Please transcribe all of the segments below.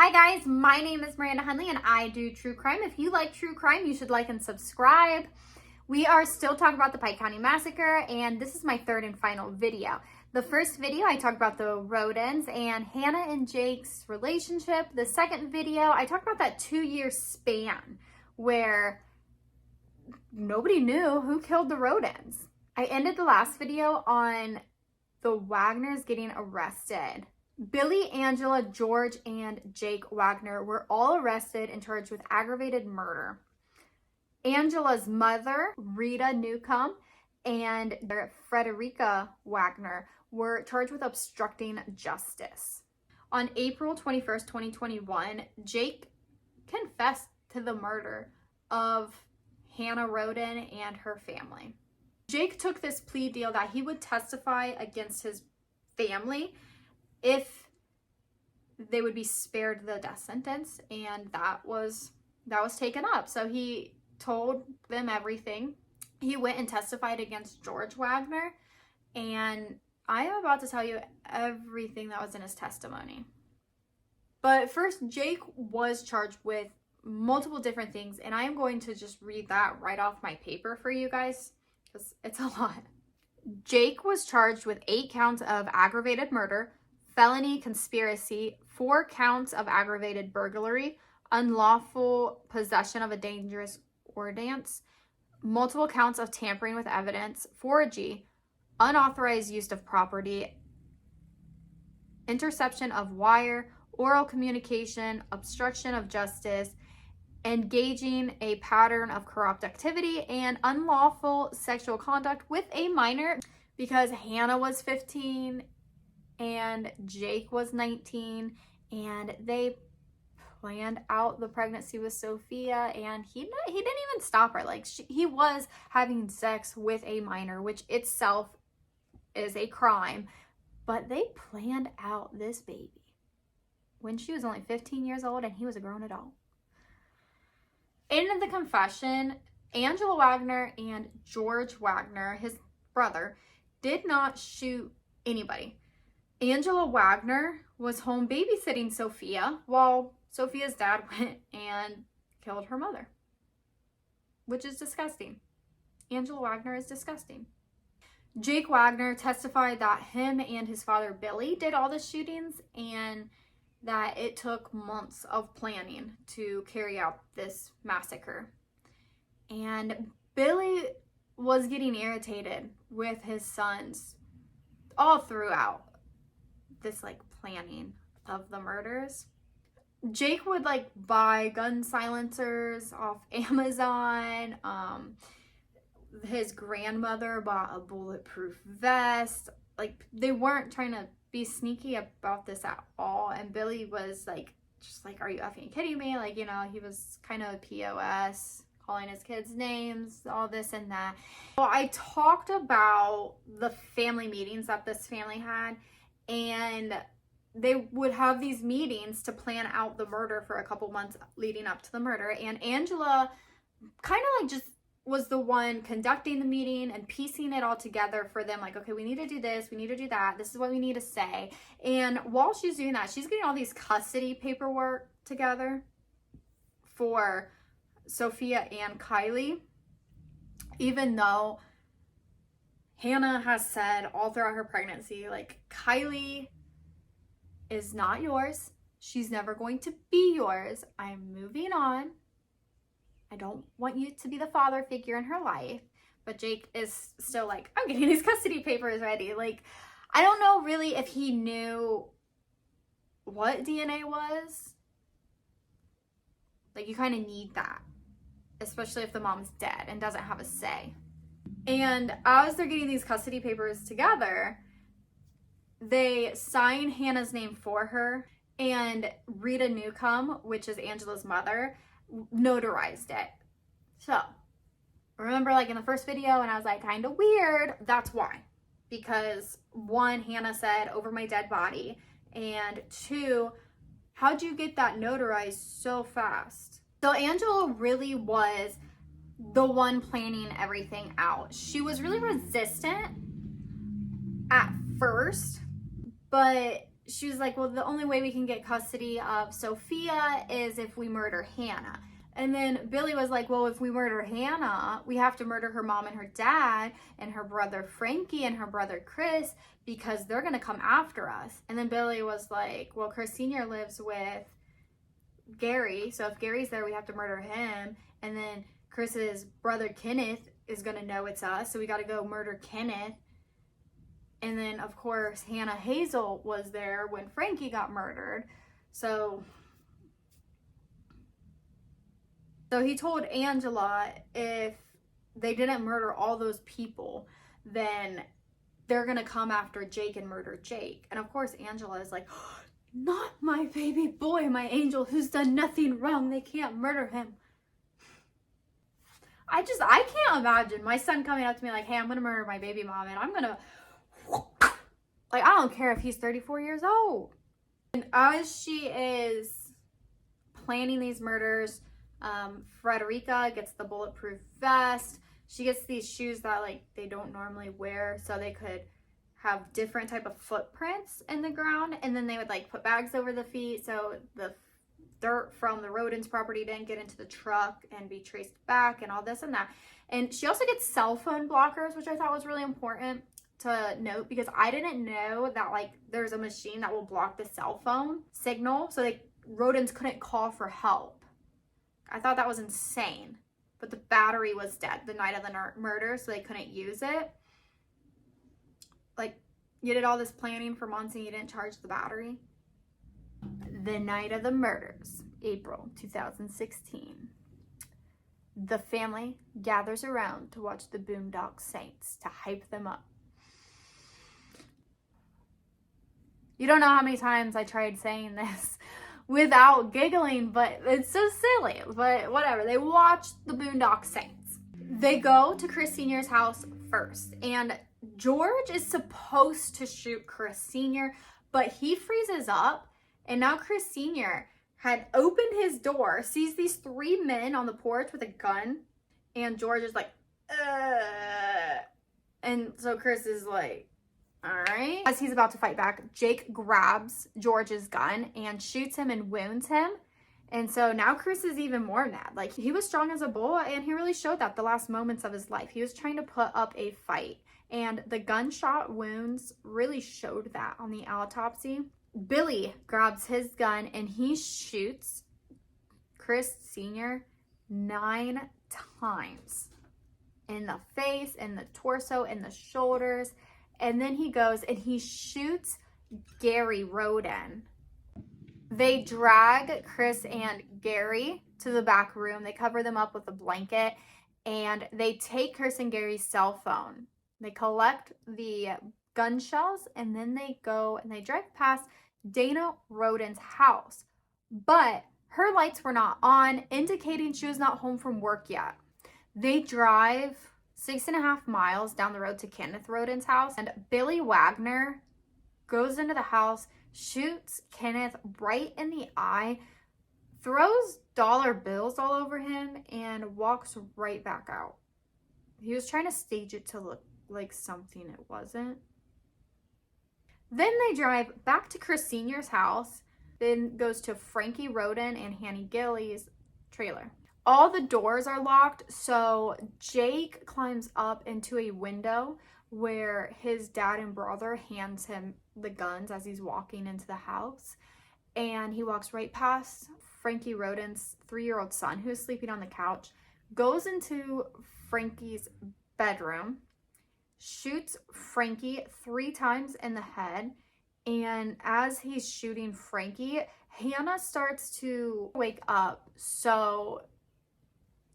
Hi guys, my name is Miranda Hunley and I do true crime. If you like true crime, you should like and subscribe. We are still talking about the Pike County Massacre, and this is my third and final video. The first video, I talked about the rodents and Hannah and Jake's relationship. The second video, I talked about that 2-year span where nobody knew who killed the rodents. I ended the last video on the Wagners getting arrested. Billy, Angela, George, and Jake Wagner were all arrested and charged with aggravated murder. Angela's mother, Rita Newcomb, and Frederica Wagner were charged with obstructing justice. On April 21st, 2021, Jake confessed to the murder of Hannah Roden and her family. Jake took this plea deal that he would testify against his family if they would be spared the death sentence, and that was taken up. So he told them everything. He went and testified against George Wagner, and I am about to tell you everything that was in his testimony. But first, Jake was charged with multiple different things, and I am going to just read that right off my paper for you guys because it's a lot. Jake was charged with 8 counts of aggravated murder, felony conspiracy, 4 counts of aggravated burglary, unlawful possession of a dangerous ordnance, multiple counts of tampering with evidence, forgery, unauthorized use of property, interception of wire, oral communication, obstruction of justice, engaging a pattern of corrupt activity, and unlawful sexual conduct with a minor, because Hannah was 15 and Jake was 19, and they planned out the pregnancy with Sophia, and he didn't even stop her. Like, he was having sex with a minor, which itself is a crime, but they planned out this baby when she was only 15 years old and he was a grown adult. In the confession, Angela Wagner and George Wagner, his brother, did not shoot anybody. Angela Wagner was home babysitting Sophia while Sophia's dad went and killed her mother, which is disgusting. Angela Wagner is disgusting. Jake Wagner testified that him and his father Billy did all the shootings and that it took months of planning to carry out this massacre. And Billy was getting irritated with his sons all throughout this planning of the murders. Jake would buy gun silencers off Amazon. His grandmother bought a bulletproof vest. They weren't trying to be sneaky about this at all. And Billy was are you effing kidding me? He was kind of a POS, calling his kids names, all this and that. Well, I talked about the family meetings that this family had, and they would have these meetings to plan out the murder for a couple months leading up to the murder. And Angela kind of just was the one conducting the meeting and piecing it all together for them. Okay, we need to do this, we need to do that, this is what we need to say. And while she's doing that, she's getting all these custody paperwork together for Sophia and Kylie, even though Hannah has said all throughout her pregnancy, Kylie is not yours. She's never going to be yours. I'm moving on. I don't want you to be the father figure in her life. But Jake is still I'm getting these custody papers ready. I don't know really if he knew what DNA was. You kind of need that, especially if the mom's dead and doesn't have a say. And as they're getting these custody papers together, they sign Hannah's name for her, and Rita Newcomb, which is Angela's mother, notarized it. So remember in the first video, and I was kind of weird, that's why. Because 1, Hannah said over my dead body, and 2, how'd you get that notarized so fast? So Angela really was the one planning everything out. She was really resistant at first, but she was like, well, the only way we can get custody of Sophia is if we murder Hannah. And then Billy was like, well, if we murder Hannah, we have to murder her mom and her dad and her brother Frankie and her brother Chris, because they're going to come after us. And then Billy was like, well, Chris Sr. lives with Gary, so if Gary's there, we have to murder him. And then Chris's brother Kenneth is going to know it's us, so we got to go murder Kenneth. And then, of course, Hannah Hazel was there when Frankie got murdered. So he told Angela if they didn't murder all those people, then they're going to come after Jake and murder Jake. And of course, Angela is like, oh, not my baby boy, my angel, who's done nothing wrong. They can't murder him. I can't imagine my son coming up to me like, hey, I'm going to murder my baby mom, and I'm going to, like, I don't care if he's 34 years old. And as she is planning these murders, Frederica gets the bulletproof vest. She gets these shoes that, like, they don't normally wear, so they could have different type of footprints in the ground, and then they would, like, put bags over the feet so the dirt from the rodents property didn't get into the truck and be traced back and all this and that. And she also gets cell phone blockers, which I thought was really important to note, because I didn't know that, like, there's a machine that will block the cell phone signal so like rodents couldn't call for help. I thought that was insane. But the battery was dead the night of the murder, so they couldn't use it. Like, you did all this planning for months and you didn't charge the battery. The night of the murders, April 2016. The family gathers around to watch the Boondock Saints to hype them up. You don't know how many times I tried saying this without giggling, but it's so silly. But whatever, they watch the Boondock Saints. They go to Chris Sr.'s house first, and George is supposed to shoot Chris Sr., but he freezes up, and now Chris Sr. had opened his door, sees these three men on the porch with a gun, and George is like, and so Chris is like, all right. As he's about to fight back, Jake grabs George's gun and shoots him and wounds him. And so now Chris is even more mad. Like, he was strong as a bull, and he really showed that the last moments of his life. He was trying to put up a fight, and the gunshot wounds really showed that on the autopsy. Billy grabs his gun and he shoots Chris Sr. 9 times in the face, in the torso, in the shoulders. And then he goes and he shoots Gary Roden. They drag Chris and Gary to the back room. They cover them up with a blanket, and they take Chris and Gary's cell phone. They collect the gun shells, and then they go and they drive past Dana Roden's house. But her lights were not on, indicating she was not home from work yet. They drive 6.5 miles down the road to Kenneth Roden's house, and Billy Wagner goes into the house, shoots Kenneth right in the eye, throws dollar bills all over him, and walks right back out. He was trying to stage it to look like something it wasn't. Then they drive back to Chris Sr.'s house, then goes to Frankie Roden and Hanny Gillies' trailer. All the doors are locked, so Jake climbs up into a window where his dad and brother hands him the guns as he's walking into the house. And he walks right past Frankie Roden's 3-year-old son, who's sleeping on the couch, goes into Frankie's bedroom, shoots Frankie 3 times in the head. And as he's shooting Frankie, Hannah starts to wake up. So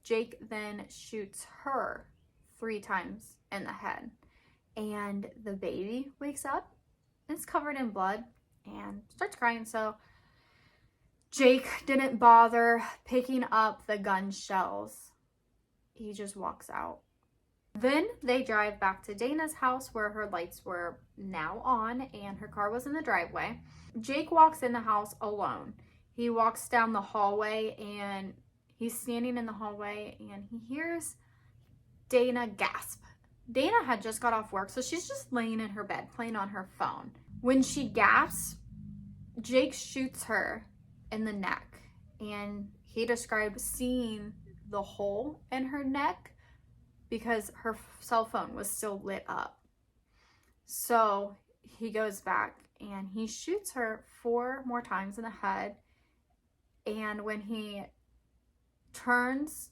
Jake then shoots her 3 times in the head. And the baby wakes up, it's covered in blood, and starts crying. So Jake didn't bother picking up the gun shells. He just walks out. Then they drive back to Dana's house, where her lights were now on and her car was in the driveway. Jake walks in the house alone. He walks down the hallway, and he's standing in the hallway, and he hears Dana gasp. Dana had just got off work, so she's just laying in her bed playing on her phone. When she gasps, Jake shoots her in the neck, and he described seeing the hole in her neck because her cell phone was still lit up. So he goes back and he shoots her 4 more times in the head. And when he turns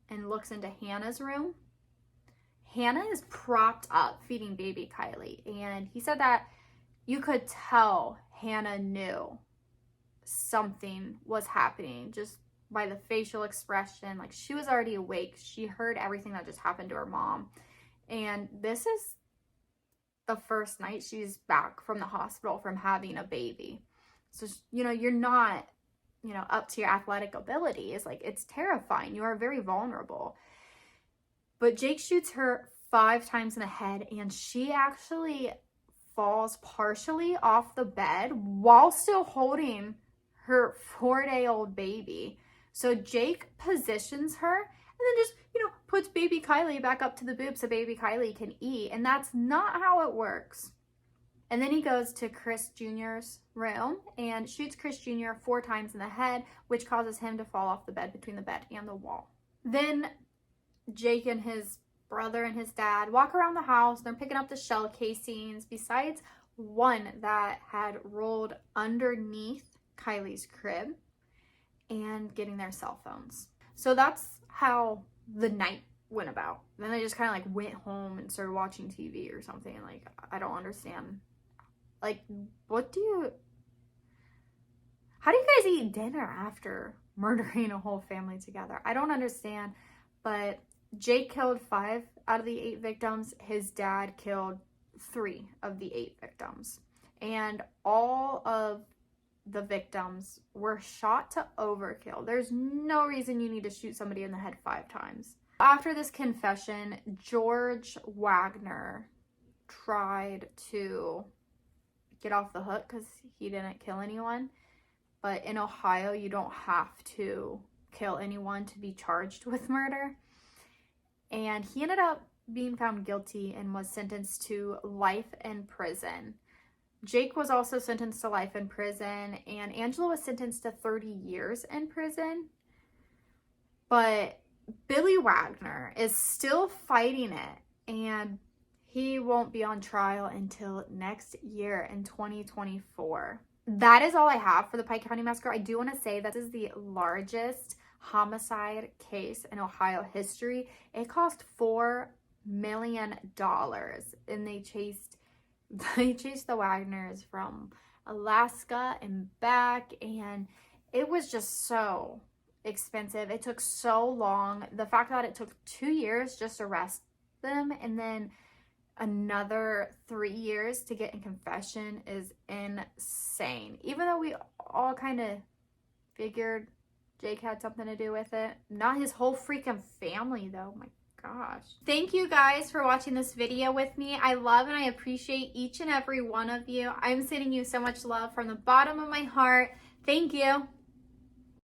and looks into Hannah's room, Hannah is propped up feeding baby Kylie. And he said that you could tell Hannah knew something was happening just by the facial expression. Like, she was already awake. She heard everything that just happened to her mom. And this is the first night she's back from the hospital from having a baby. So, you know, you're not, you know, up to your athletic abilities. Like, it's terrifying. You are very vulnerable. But Jake shoots her 5 times in the head, and she actually falls partially off the bed while still holding her 4-day-old baby. So Jake positions her and then just, you know, puts baby Kylie back up to the boob so baby Kylie can eat. And that's not how it works. And then he goes to Chris Jr.'s room and shoots Chris Jr. 4 times in the head, which causes him to fall off the bed between the bed and the wall. Then Jake and his brother and his dad walk around the house. They're picking up the shell casings, besides one that had rolled underneath Kylie's crib, and getting their cell phones. So that's how the night went about. Then they just kind of like went home and started watching TV or something. Like, I don't understand. Like, how do you guys eat dinner after murdering a whole family together? I don't understand. But Jake killed 5 out of the 8 victims. His dad killed 3 of the 8 victims. And all of the victims were shot to overkill. There's no reason you need to shoot somebody in the head 5 times. After this confession, Jake Wagner tried to get off the hook because he didn't kill anyone. But in Ohio, you don't have to kill anyone to be charged with murder. And he ended up being found guilty and was sentenced to life in prison. Jake was also sentenced to life in prison, and Angela was sentenced to 30 years in prison. But Billy Wagner is still fighting it, and he won't be on trial until next year in 2024. That is all I have for the Pike County Massacre. I do want to say that this is the largest homicide case in Ohio history. It cost $4 million, and they chased the Wagners from Alaska and back, and it was just so expensive. It took so long. The fact that it took 2 years just to arrest them and then another 3 years to get in confession is insane. Even though we all kind of figured Jake had something to do with it. Not his whole freaking family, though. My gosh. Thank you guys for watching this video with me. I love and I appreciate each and every one of you. I'm sending you so much love from the bottom of my heart. Thank you.